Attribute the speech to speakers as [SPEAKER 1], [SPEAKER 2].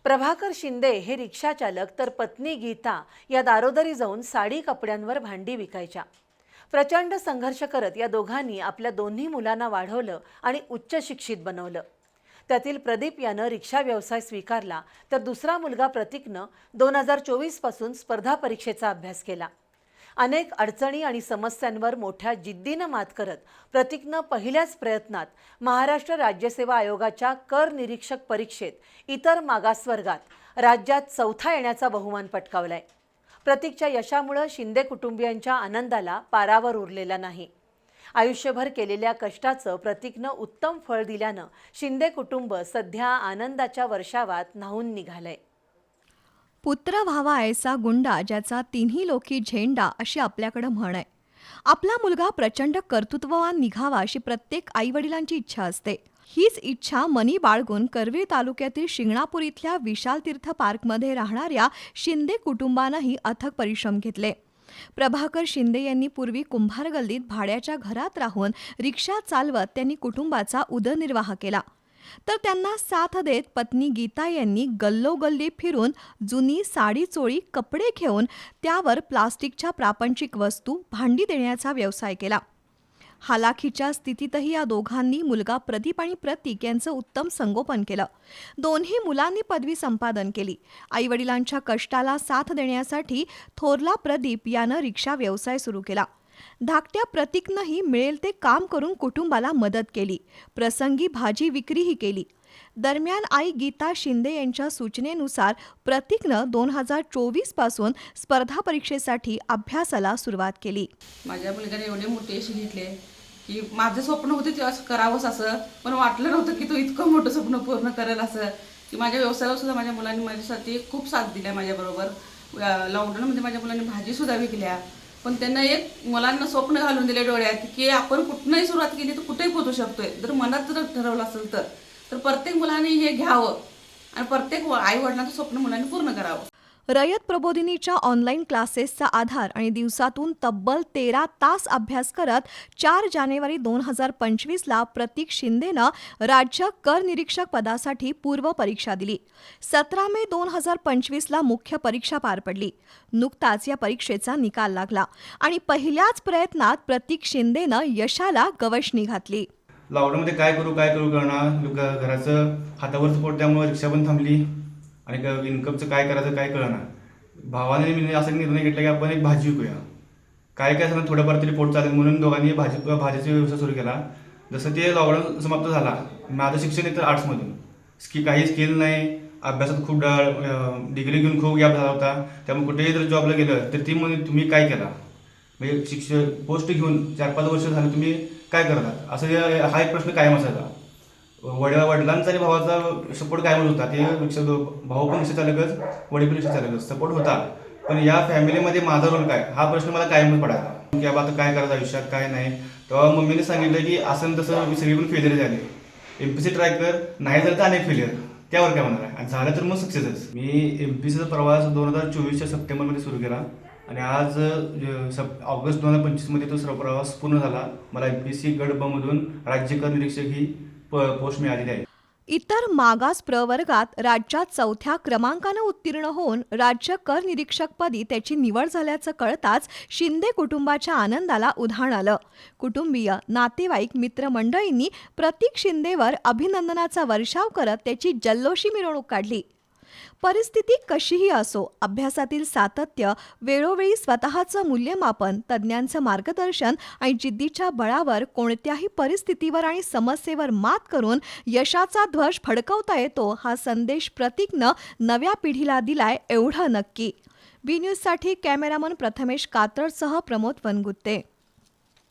[SPEAKER 1] प्रभाकर शिंदे हे रिक्षाचालक तर पत्नी गीता या दारोदारी जाऊन साडी कपड्यांवर भांडी विकायच्या। प्रचंड संघर्ष करत या दोघांनी आपल्या दोन्ही मुलांना वाढवलं आणि उच्च शिक्षित बनवलं। त्यातील प्रदीप यानं रिक्षा व्यवसाय स्वीकारला तर दुसरा मुलगा प्रतीकनं 2024 पासून स्पर्धा परीक्षेचा अभ्यास केला। अनेक अडचणी आणि समस्यांवर मोठ्या जिद्दीनं मात करत प्रतीकनं पहिल्याच प्रयत्नात महाराष्ट्र राज्य सेवा आयोगाच्या कर निरीक्षक परीक्षेत इतर मागासवर्गात राज्यात चौथा येण्याचा बहुमान पटकावलाय। प्रतीकच्या यशामुळे शिंदे कुटुंबियांच्या आनंदाला पारावर उरलेला नाही। आयुष्यभर केलेल्या कष्टाचं प्रतीकनं उत्तम फळ दिल्यानं शिंदे कुटुंब सध्या आनंदाच्या वर्षावात न्हाऊन निघालंय।
[SPEAKER 2] पुत्र व्हावा ऐसा गुंडा ज्याचा तिन्ही लोकी झेंडा अशी आपल्याकडे म्हण आहे। आपला मुलगा प्रचंड कर्तृत्ववान निघावा अशी प्रत्येक आईवडिलांची इच्छा असते। हीच इच्छा मनी बाळगून करवीर तालुक्यातील शिंगणापूर इथल्या विशाल तीर्थ पार्कमध्ये राहणाऱ्या शिंदे कुटुंबानंही अथक परिश्रम घेतले। प्रभाकर शिंदे यांनी पूर्वी कुंभार गल्लीत भाड्याच्या घरात राहून रिक्षा चालवत त्यांनी कुटुंबाचा उदरनिर्वाह केला। तर त्यांना साथ देत पत्नी गीता यांनी गल्लोगल्ली फिरून जुनी साडी चोळी कपडे घेऊन त्यावर प्लास्टिकच्या प्रापंचिक वस्तू भांडी देण्याचा व्यवसाय केला। हालाखीच्या स्थितीतही या दोघांनी मुलगा प्रदीप आणि प्रतीक यांचं उत्तम संगोपन केलं। दोन्ही मुलांनी पदवी संपादन केली। आईवडिलांच्या कष्टाला साथ देण्यासाठी थोरला प्रदीप यानं रिक्षा व्यवसाय सुरू केला। धाकट्या प्रतीकनंही मिळेल ते काम करून कुटुंबाला मदत केली। प्रसंगी भाजी विक्रीही केली। दरम्यान आई गीता शिंदे यांच्या सूचनेनुसार प्रतीकनं 2024 पासून स्पर्धा परीक्षेसाठी अभ्यासाला सुरुवात केली।
[SPEAKER 3] माझ्या मुलगाने एवढे मोठे यश घेतले की माझं स्वप्न होतं ते असं करावंच असं, पण वाटलं नव्हतं की तो इतकं मोठं स्वप्न पूर्ण करेल असं। की माझ्या व्यवसायावर सुद्धा माझ्या मुलांनी माझ्यासाठी खूप साथ दिल्या। माझ्याबरोबर लॉकडाऊनमध्ये माझ्या मुलांनी भाजी सुद्धा विकल्या, पण त्यांना एक मुलांना स्वप्न घालून दिले डोळ्यात की आपण कुठनंही सुरुवात केली तर कुठेही पोहोचू शकतोय जर मनात जर ठरवलं असेल तर प्रत्येक मुलाने हे घ्यावं आणि प्रत्येक आई वडिलांचं स्वप्न मुलांनी पूर्ण करावं।
[SPEAKER 2] रयत प्रबोधिनीच्या ऑनलाईन क्लासेसचा आधार आणि दिवसातून तब्बल 13 तास अभ्यास करत 4 जानेवारी 2025ला प्रतीक शिंदेनं राज्य कर निरीक्षक पदासाठी पूर्व परीक्षा दिली। 17 मे 2025ला मुख्य परीक्षा पार पडली। नुकताच या परीक्षेचा निकाल लागला आणि पहिल्याच प्रयत्नात प्रतीक शिंदेनं यशाला गवसणी घातली।
[SPEAKER 4] लॉकडाऊनमध्ये काय करू कळणार, घराचं हातावरचं पोट त्यामुळे रिक्षा पण थांबली आणि इन्कमचं काय करायचं काय कळणार। भावाने मी असा निर्णय घेतला की आपण एक भाजी विकूया, काय असं थोडंफार तरी पोट चालेल म्हणून दोघांनी भाजीचा व्यवसाय सुरू केला। जसं ते लॉकडाऊन समाप्त झाला, माझं शिक्षण एकतर आर्ट्समधून काही स्किल नाही, अभ्यासात खूप डिग्री घेऊन खूप गॅप झाला होता। त्यामुळे कुठेही जर जॉबला गेलं तर ती म्हणजे तुम्ही काय केला, म्हणजे शिक्षण पोस्ट घेऊन 4-5 वर्ष झाले तुम्ही काय करतात असं हा एक प्रश्न कायम असायचा। वडिलांचा आणि भावाचा सपोर्ट कायम होता। ते भाऊ पण रिक्षा चालकच, वडील पण रिक्षा चालकच सपोर्ट होता, पण या फॅमिलीमध्ये माझा रोल काय हा प्रश्न मला कायमच पडायचा की बाबा आता काय करायचं आयुष्यात काय नाही। तेव्हा मम्मीने सांगितलं की असं तसं सगळी पण फेलियर झाले, MPSC ट्राय कर, नाही झालं तर अनेक फेलियर, त्यावर काय होणार आहे आणि झालं तर मग सक्सेसच। मी MPSCचा प्रवास 2024च्या सप्टेंबरमध्ये सुरू केला आणि आज ऑगस्ट 2025मध्ये तो सर्व प्रवास पूर्ण झाला। मला MPSC गट ब मधून राज्य कर निरीक्षक ही पोस्ट मिळालेली आहे।
[SPEAKER 2] इतर मागास प्रवर्गात राज्यात 4थ्या क्रमांकानं उत्तीर्ण होऊन राज्य कर निरीक्षकपदी त्याची निवड झाल्याचं कळताच शिंदे कुटुंबाच्या आनंदाला उधाण आलं। कुटुंबीय, नातेवाईक, मित्रमंडळींनी प्रतीक शिंदेवर अभिनंदनाचा वर्षाव करत त्याची जल्लोषी मिरवणूक काढली। परिस्थिती कशीही असो, अभ्यासातील सातत्य, वेळोवेळी स्वतःचं मूल्यमापन, तज्ज्ञांचं मार्गदर्शन आणि जिद्दीच्या बळावर कोणत्याही परिस्थितीवर आणि समस्येवर मात करून यशाचा ध्वज फडकवता येतो हा संदेश प्रतीकनं नव्या पिढीला दिलाय एवढं नक्की। बी न्यूजसाठी कॅमेरामन प्रथमेश कात्रजसह प्रमोद वनगुत्ते।